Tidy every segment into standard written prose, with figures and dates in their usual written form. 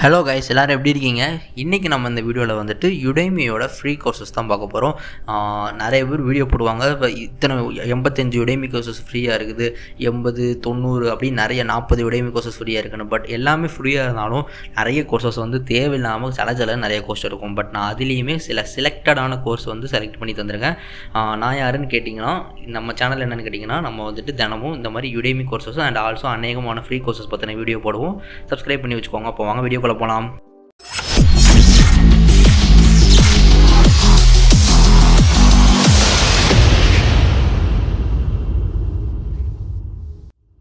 Hello guys, எல்லோரும் எப்படி இருக்கீங்க? இன்றைக்கி நம்ம இந்த வீடியோவில் வந்துட்டு யுடேமியோட ஃப்ரீ கோர்சஸ் தான் பார்க்க போகிறோம். நிறைய பேர் வீடியோ போடுவாங்க, இப்போ இத்தனை 85 யுடேமி கோர்சஸ் ஃப்ரீயாக இருக்குது, 80 90 அப்படின்னு நிறைய 40 யுடேமி கோர்சஸ் ஃப்ரீயாக இருக்குன்னு. பட் எல்லாமே ஃப்ரீயாக இருந்தாலும் நிறைய கோர்சஸ் வந்து தேவையில்லாமல் சில நிறைய கோர்ஸ் இருக்கும். பட் நான் அதுலேயுமே சில செலக்டடான கோர்ஸ் வந்து செலக்ட் பண்ணி தந்திருக்கேன். நான் யாருன்னு கேட்டிங்கன்னா, நம்ம சேனல் என்னென்னு கேட்டிங்கன்னா, நம்ம வந்துட்டு தினமும் இந்த மாதிரி யுடேமி கோர்சஸ் அண்ட் ஆல்சோ அநேகமான ஃப்ரீ கோர்சஸ் பற்றின வீடியோ போடுவோம். சப்ஸ்கிரைப் பண்ணி வச்சுக்கோங்க. அப்போ வாங்க வீடியோ போகலாம்.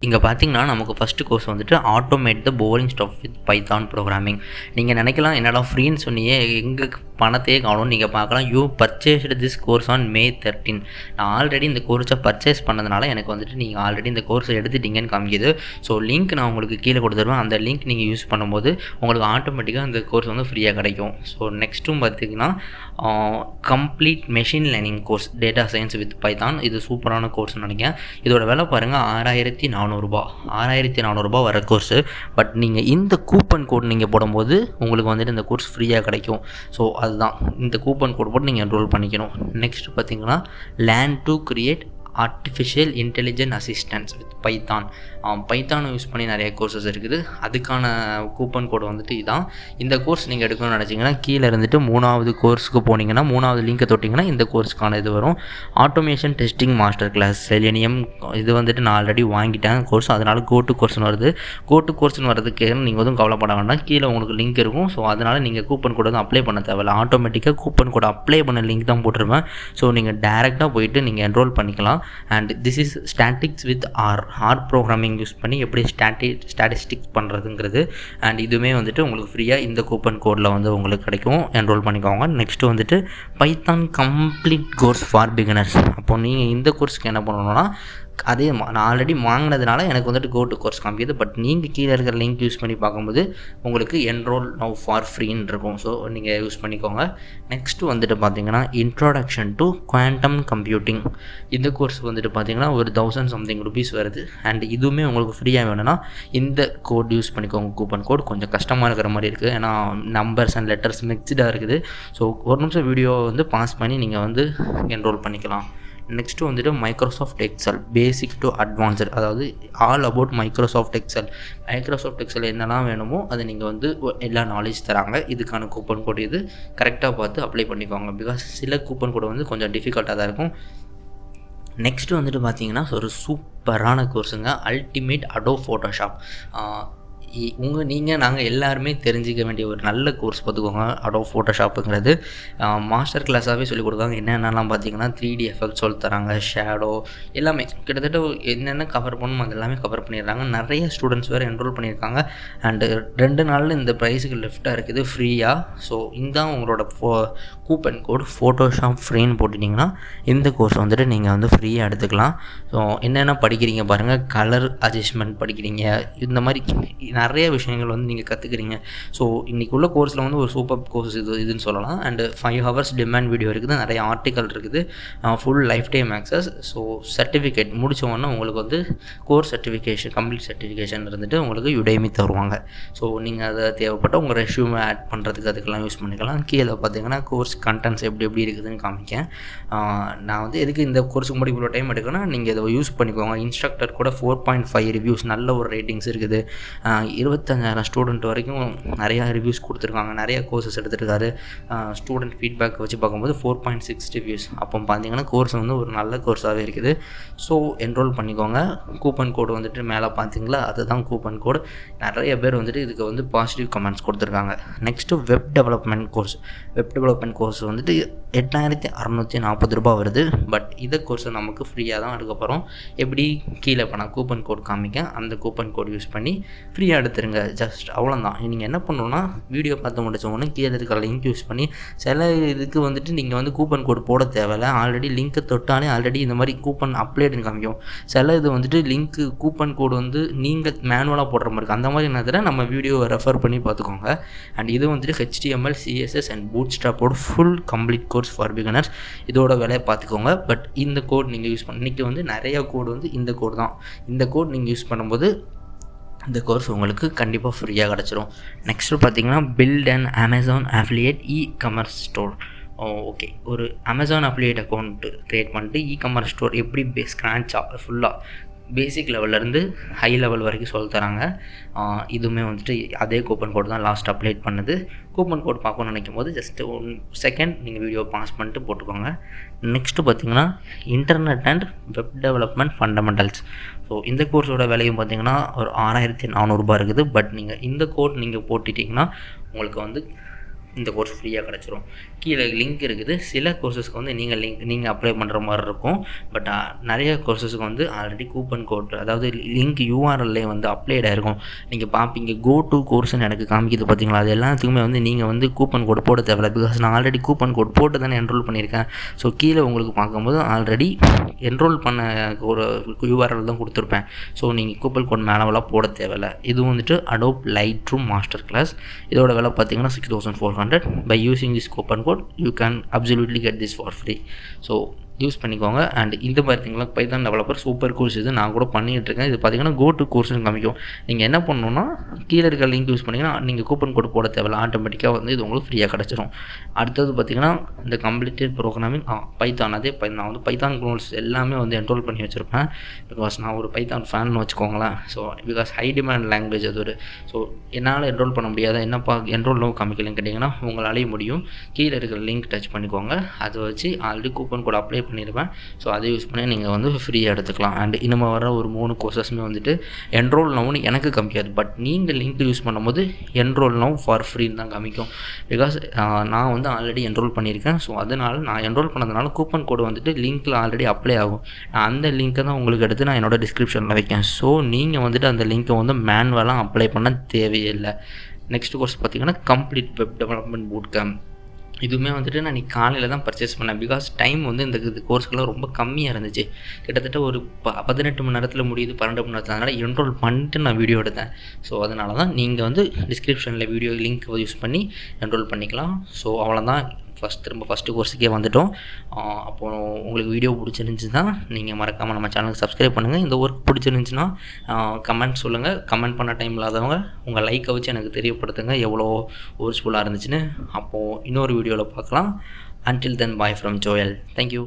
இங்கே பார்த்தீங்கன்னா நமக்கு ஃபஸ்ட்டு கோர்ஸ் வந்துட்டு automate the boring stuff with Python programming. நீங்கள் நினைக்கலாம் என்னடா ஃப்ரீன்னு சொன்னியே, எங்கே பணத்தையே காணும். நீங்கள் பார்க்கலாம், you purchased this course on May 13. நான் ஆல்ரெடி இந்த கோர்ஸை பர்ச்சேஸ் பண்ணதுனால எனக்கு வந்துட்டு நீங்கள் ஆல்ரெடி இந்த கோர்ஸை எடுத்துட்டீங்கன்னு காமிக்குது. ஸோ லிங்க் நான் உங்களுக்கு கீழே கொடுத்துருவேன். அந்த லிங்க் நீங்கள் யூஸ் பண்ணும்போது உங்களுக்கு ஆட்டோமேட்டிக்காக அந்த கோர்ஸ் வந்து ஃப்ரீயாக கிடைக்கும். ஸோ நெக்ஸ்ட்டும் பார்த்திங்கன்னா complete machine learning course data science with Python. இது சூப்பரான கோர்ஸ்னு நினைக்கிறேன். இதோட விலை பாருங்கள், 6400 வர கோர்ஸு. பட் நீங்கள் இந்த கூப்பன் கோட் நீங்கள் போடும்போது உங்களுக்கு வந்துட்டு இந்த கோர்ஸ் ஃப்ரீயாக கிடைக்கும். ஸோ அதுதான், இந்த கூப்பன் கோட் போட்டு நீங்கள் என்ரோல் பண்ணிக்கணும். நெக்ஸ்ட் பார்த்தீங்கன்னா learn to create artificial intelligent assistance with Python. பைத்தானை யூஸ் பண்ணி நிறைய கோர்சஸ் இருக்குது. அதுக்கான கூப்பன் கோடு வந்துட்டு இதான். இந்த கோர்ஸ் நீங்கள் எடுக்கணும்னு நினச்சிங்கன்னா கீழே இருந்துட்டு 3வது கோர்ஸுக்கு போனீங்கன்னா 3வது லிங்கை தொட்டிங்கன்னா இந்த கோர்ஸுக்கான இது வரும். Automation testing master class selenium. இது வந்துட்டு நான் ஆல்ரெடி வாங்கிட்டேன் கோர்ஸ், அதனால் கோட்டு கோர்ஸ்னு வருது. கோட்டு கோர்ஸ்னு வரதுக்கு நீங்கள் எதுவும் கவலைப்பட வேண்டாம், கீழே உங்களுக்கு லிங்க் இருக்கும். ஸோ அதனால் நீங்கள் கூப்பன் கோடு வந்து அப்ளை பண்ண தேவையில்லை. ஆட்டோமேட்டிக்காக கூப்பன் கோடு அப்ளை பண்ண லிங்க் தான் போட்டிருப்பேன். ஸோ நீங்கள் டேரெக்டாக போயிட்டு நீங்கள் என்ரோல் பண்ணிக்கலாம். And this is statistics with R programming use பண்ணி எப்படி ஸ்டாட்டிஸ்டிக்ஸ் பண்ணுறதுங்கிறது. அண்ட் இதுவுமே வந்துட்டு உங்களுக்கு ஃப்ரீயாக இந்த கூப்பன் கோடில் வந்து உங்களுக்கு கிடைக்கும். என்ரோல் பண்ணிக்கோங்க. நெக்ஸ்ட்டு வந்துட்டு Python complete course for beginners. அப்போ நீங்கள் இந்த கோர்ஸுக்கு என்ன பண்ணணும்னா, அதே நான் ஆல்ரெடி வாங்கினதுனால எனக்கு வந்துட்டு கோட்டு கோர்ஸ் காமிக்குது. பட் நீங்கள் கீழே இருக்கிற லிங்க் யூஸ் பண்ணி பார்க்கும்போது உங்களுக்கு என்ரோல் நவ் ஃபார் ஃப்ரீன்னு இருக்கும். ஸோ நீங்கள் யூஸ் பண்ணிக்கோங்க. நெக்ஸ்ட்டு வந்துட்டு பார்த்தீங்கன்னா இன்ட்ரோடக்ஷன் டு குவாண்டம் கம்ப்யூட்டிங். இந்த கோர்ஸ் வந்துட்டு பார்த்தீங்கன்னா ஒரு 1000 சம்திங் ருபீஸ் வருது. அண்ட் இதுவுமே உங்களுக்கு ஃப்ரீயாக வேணும்னா இந்த கோட் யூஸ் பண்ணிக்கோங்க. கூப்பன் கோட் கொஞ்சம் கஷ்டமாக இருக்கிற மாதிரி இருக்குது, ஏன்னா நம்பர்ஸ் அண்ட் லெட்டர்ஸ் மிக்ஸ்டாக இருக்குது. ஸோ ஒரு நிமிஷம் வீடியோ வந்து பாஸ் பண்ணி நீங்கள் வந்து என்ரோல் பண்ணிக்கலாம். நெக்ஸ்ட்டு வந்துட்டு Microsoft Excel basic to advanced, அதாவது all about Microsoft Excel. Microsoft Excel என்னெல்லாம் வேணுமோ அது நீங்கள் வந்து எல்லா நாலேஜ் தராங்க. இதுக்கான கூப்பன் கோட் இது கரெக்டாக பார்த்து அப்ளை பண்ணிக்கோங்க. பிகாஸ் சில கூப்பன் கோட் வந்து கொஞ்சம் டிஃபிகல்ட்டாக தான் இருக்கும். நெக்ஸ்ட்டு வந்துட்டு பார்த்தீங்கன்னா ஒரு சூப்பரான கோர்ஸுங்க, அல்டிமேட் அடோ ஃபோட்டோஷாப். நாங்கள் எல்லாருமே தெரிஞ்சிக்க வேண்டிய ஒரு நல்ல கோர்ஸ் பார்த்துக்கோங்க. அடோ ஃபோட்டோஷாப்புங்கிறது மாஸ்டர் கிளாஸாகவே சொல்லிக் கொடுக்காங்க. என்னென்னலாம் பார்த்தீங்கன்னா 3D எஃபெக்ட் சொல்லி தராங்க, ஷேடோ எல்லாமே கிட்டத்தட்ட என்னென்ன கவர் பண்ணணும் அது எல்லாமே கவர் பண்ணிடுறாங்க. நிறைய ஸ்டூடெண்ட்ஸ் வேறு என்ரோல் பண்ணியிருக்காங்க. அண்டு 2 நாளில் இந்த ப்ரைஸுக்கு லெஃப்டாக இருக்குது ஃப்ரீயாக. ஸோ இந்த உங்களோட கூப்பன் கோட் ஃபோட்டோஷாப் ஃப்ரீன்னு போட்டுட்டிங்கன்னா இந்த கோர்ஸ் வந்துட்டு நீங்கள் வந்து ஃப்ரீயாக எடுத்துக்கலாம். ஸோ என்னென்ன படிக்கிறீங்க பாருங்கள், கலர் அட்ஜஸ்ட்மெண்ட் படிக்கிறீங்க, இந்த மாதிரி நிறைய விஷயங்கள் வந்து நீங்கள் கற்றுக்குறீங்க. ஸோ இன்றைக்கி உள்ள கோர்ஸில் வந்து ஒரு சூப்பர் கோர்ஸ் இதுன்னு சொல்லலாம். அண்டு 5 hours டிமாண்ட் வீடியோ இருக்குது, நிறைய ஆர்டிக்கல் இருக்குது, full life time access. So certificate முடித்தவொன்னே உங்களுக்கு வந்து கோர்ஸ் சர்டிஃபிகேஷன் கம்ப்ளீட் சர்டிஃபிகேஷன் இருந்துட்டு உங்களுக்கு யுடேமி தருவாங்க. ஸோ நீங்கள் அதை தேவைப்பட்ட உங்கள் ரெஷ்யூமை ஆட் பண்ணுறதுக்கு அதுக்கெல்லாம் யூஸ் பண்ணிக்கலாம். கீழே பார்த்தீங்கன்னா கோர்ஸ் கண்டென்ட்ஸ் எப்படி இருக்குதுன்னு காமிக்கேன். நான் வந்து எதுக்கு இந்த கோர்ஸுக்கு முன்னாடி இவ்வளோ டைம் எடுக்கணும்னா நீங்கள் இதை யூஸ் பண்ணிக்கோங்க. இன்ஸ்ட்ரக்டர் கூட 4.5 ரிவ்யூஸ், நல்ல ஒரு ரேட்டிங்ஸ் இருக்குது. 25,000 ஸ்டூடெண்ட் வரைக்கும் நிறையா ரிவ்யூஸ் கொடுத்துருக்காங்க, நிறைய கோர்சஸ் எடுத்துருக்காரு. ஸ்டூடெண்ட் ஃபீட்பேக் வச்சு பார்க்கும்போது 4.6 ரிவ்யூஸ். அப்போ பார்த்தீங்கன்னா கோர்ஸ் வந்து ஒரு நல்ல கோர்ஸாகவே இருக்குது. ஸோ என்ரோல் பண்ணிக்கோங்க. கூப்பன் கோடு வந்துட்டு மேலே பார்த்தீங்களா, அதுதான் கூப்பன் கோடு. நிறைய பேர் வந்துட்டு இதுக்கு வந்து பாசிட்டிவ் கமெண்ட்ஸ் கொடுத்துருக்காங்க. நெக்ஸ்ட்டு வெப் டெவலப்மெண்ட் கோர்ஸ் வந்துட்டு 8,640 ரூபா வருது. பட் இதை கோர்ஸை நமக்கு ஃப்ரீயாக தான் எடுக்க போகிறோம். எப்படி கீழே பண்ண கூப்பன் கோட் காமிக்க, அந்த கூப்பன் கோட் யூஸ் பண்ணி ஃப்ரீயாக எடுத்துருங்க. ஜஸ்ட் அவ்வளோதான். நீங்கள் என்ன பண்ணணுன்னா, வீடியோ பார்த்து முடிச்சவொன்னே கீழே இருக்கிற லிங்க் யூஸ் பண்ணி, சில இதுக்கு வந்துட்டு நீங்கள் வந்து கூப்பன் கோட் போட தேவையில்லை. ஆல்ரெடி லிங்க்கை தொட்டாலே ஆல்ரெடி இந்த மாதிரி கூப்பன் அப்ளேடுன்னு காமிக்கும். சில இது வந்துட்டு லிங்க்கு கூப்பன் கோடு வந்து நீங்கள் மேனுவலாக போடுற மாதிரி இருக்குது. அந்த மாதிரி என்னதுன்னா நம்ம வீடியோவை ரெஃபர் பண்ணி பார்த்துக்கோங்க. அண்ட் இது வந்துட்டு HTML, CSS அண்ட் பூட்ஸ்ட்ராப்போட full complete course for beginners. இதோட விலையை பார்த்துக்கோங்க. பட் இந்த கோட் நீங்கள் யூஸ் பண்ண இன்றைக்கி வந்து நிறையா கோடு வந்து இந்த கோடு தான். இந்த கோட் நீங்கள் யூஸ் பண்ணும்போது இந்த கோர்ஸ் உங்களுக்கு கண்டிப்பாக ஃப்ரீயாக கிடச்சிரும். நெக்ஸ்ட்டு பார்த்தீங்கன்னா build and Amazon affiliate ecommerce store. Okay, ஒரு அமேசான் அஃபிலியேட் அக்கௌண்ட் க்ரியேட் பண்ணிட்டு இ-கமர்ஸ் ஸ்டோர் எப்படி ஸ்க்ராட்சாக ஃபுல்லாக பேசிக் லெவல்லேருந்து ஹை லெவல் வரைக்கும் சொல்லி தராங்க. இதுவுமே வந்துட்டு அதே கூப்பன் கோட் தான் லாஸ்ட் அப்டேட் பண்ணது. கூப்பன் கோட் பார்க்கணும்னு நினைக்கும் போது ஜஸ்ட்டு 1 செகண்ட் நீங்கள் வீடியோ பாஸ் பண்ணிட்டு போட்டுக்கோங்க. நெக்ஸ்ட்டு பார்த்தீங்கன்னா internet and web development fundamentals. So இந்த கோர்ஸோட விலையும் பார்த்தீங்கன்னா ஒரு 6400 இருக்குது. பட் நீங்கள் இந்த கோட் நீங்கள் போட்டுட்டிங்கன்னா உங்களுக்கு வந்து இந்த கோர்ஸ் ஃப்ரீயாக கிடச்சிரும். கீழே லிங்க் இருக்குது. சில கோர்ஸஸ்க்கு வந்து நீங்கள் அப்ளை பண்ணுற மாதிரி இருக்கும். பட் நிறைய கோர்ஸஸ்க்கு வந்து ஆல்ரெடி கூப்பன் கோட், அதாவது லிங்க் யூஆர்எல்லே வந்து அப்ளைட் ஆகிருக்கும். நீங்கள் பார்ப்பீங்க கோ டு கோர்ஸ்னு எனக்கு காமிக்குது பார்த்தீங்களா, அது எல்லாத்துக்குமே வந்து நீங்கள் வந்து கூப்பன் கோட் போட தேவையில்ல. பிகாஸ் நான் ஆல்ரெடி கூப்பன் கோட் போட்டு தானே என்ரோல் பண்ணியிருக்கேன். ஸோ கீழே உங்களுக்கு பார்க்கும்போது ஆல்ரெடி என்ரோல் பண்ண ஒரு யூஆர்எல் தான் கொடுத்துருப்பேன். ஸோ நீங்கள் கூப்பன் கோட் மேலவெல்லாம் போட தேவையில்ல. இது வந்துட்டு அடோப் லைட்ரூம் மாஸ்டர் கிளாஸ். இதோட விலை பார்த்தீங்கன்னா 6400. By using this coupon code you can absolutely get this for free. So use பண்ணிக்கோங்க. அண்ட் இந்த பார்த்தீங்களா பைத்தான் டெவலப்பர் சூப்பர் கோர்ஸ். இது நான் கூட பண்ணிகிட்டு இருக்கேன். இது பார்த்தீங்கன்னா கோ டு கோர்ஸ்னு காமிக்கும். நீங்கள் என்ன பண்ணணுன்னா கீழே இருக்க லிங்க் யூஸ் பண்ணிங்கன்னா நீங்கள் கூப்பன் கோட் போட தேவையில்ல, ஆட்டோமேட்டிக்காக வந்து இது உங்களுக்கு ஃப்ரீயாக கிடச்சிரும். அடுத்தது பார்த்தீங்கன்னா இந்த கம்ப்ளீட்டட் ப்ரோக்ராமிங் பைத்தான். அதே நான் வந்து பைத்தான் கோர்ஸ் எல்லாமே வந்து என்ரோல் பண்ணி வச்சுருப்பேன். பிகாஸ் நான் ஒரு பைத்தான் ஃபேன் வச்சுக்கோங்களேன். So because high demand language அது ஒரு. ஸோ என்னால் என்ரோல் பண்ண முடியாத என்னப்பா என்ரோல் காமிக்கலன்னு கேட்டிங்கன்னா உங்களாலேயும் முடியும். கீழே இருக்கிற லிங்க் டச் பண்ணிக்கோங்க. அதை வச்சு ஆல்ரெடி கூப்பன் கோட் அப்ளை பண்ணிடுவேன். ஸோ அதை யூஸ் பண்ணி நீங்கள் வந்து ஃப்ரீயாக எடுத்துக்கலாம். அண்ட் இன்னும் வர ஒரு 3 கோர்சஸுமே வந்துட்டு என்ரோல் நவுன்னு எனக்கு காமிக்காது. பட் நீங்கள் லிங்க் யூஸ் பண்ணும்போது என்ரோல் நவ் ஃபார் ஃப்ரீன்னு தான் காமிக்கும். பிகாஸ் நான் வந்து ஆல்ரெடி என்ரோல் பண்ணியிருக்கேன். ஸோ அதனால் நான் என்ரோல் பண்ணதுனால கூப்பன் கோடு வந்துட்டு லிங்க்கில் ஆல்ரெடி அப்ளை ஆகும். அந்த லிங்க்கை தான் உங்களுக்கு எடுத்து நான் என்னோட டிஸ்கிரிப்ஷனில் வைக்கேன். ஸோ நீங்கள் வந்துட்டு அந்த லிங்க்கை வந்து மேனுவலாக அப்ளை பண்ண தேவையில்லை. நெக்ஸ்ட் கோர்ஸ் பார்த்தீங்கன்னா complete web development boot camp. இதுவுமே வந்துட்டு நான் இன்றைக்கி காலையில் தான் பர்ச்சேஸ் பண்ணேன். பிகாஸ் டைம் வந்து இந்த கோர்ஸ்க்கெல்லாம் ரொம்ப கம்மியாக இருந்துச்சு. கிட்டத்தட்ட ஒரு 18 மணி நேரத்தில் முடியுது, 12 மணி நேரத்தில். அதனால் என்ரோல் பண்ணிட்டு நான் வீடியோ எடுத்தேன். ஸோ அதனால தான் நீங்கள் வந்து டிஸ்கிரிப்ஷனில் வீடியோ லிங்க் யூஸ் பண்ணி என்ரோல் பண்ணிக்கலாம். ஸோ அவ்வளோதான். ஃபஸ்ட்டு கோர்ஸுக்கே வந்துவிட்டோம். அப்போது உங்களுக்கு வீடியோ பிடிச்சிருந்துச்சுன்னா நீங்கள் மறக்காமல் நம்ம சேனலுக்கு சப்ஸ்கிரைப் பண்ணுங்கள். இந்த ஒர்க் பிடிச்சிருந்துச்சுன்னா கமெண்ட் சொல்லுங்கள். கமெண்ட் பண்ண டைம் இல்லாதவங்க உங்கள் லைக்கை வச்சு எனக்கு தெரியப்படுத்துங்க எவ்வளோ யூஸ்ஃபுல்லாக இருந்துச்சுன்னு. அப்போது இன்னொரு வீடியோவில் பார்க்கலாம். Until then, bye from Joel. Thank you.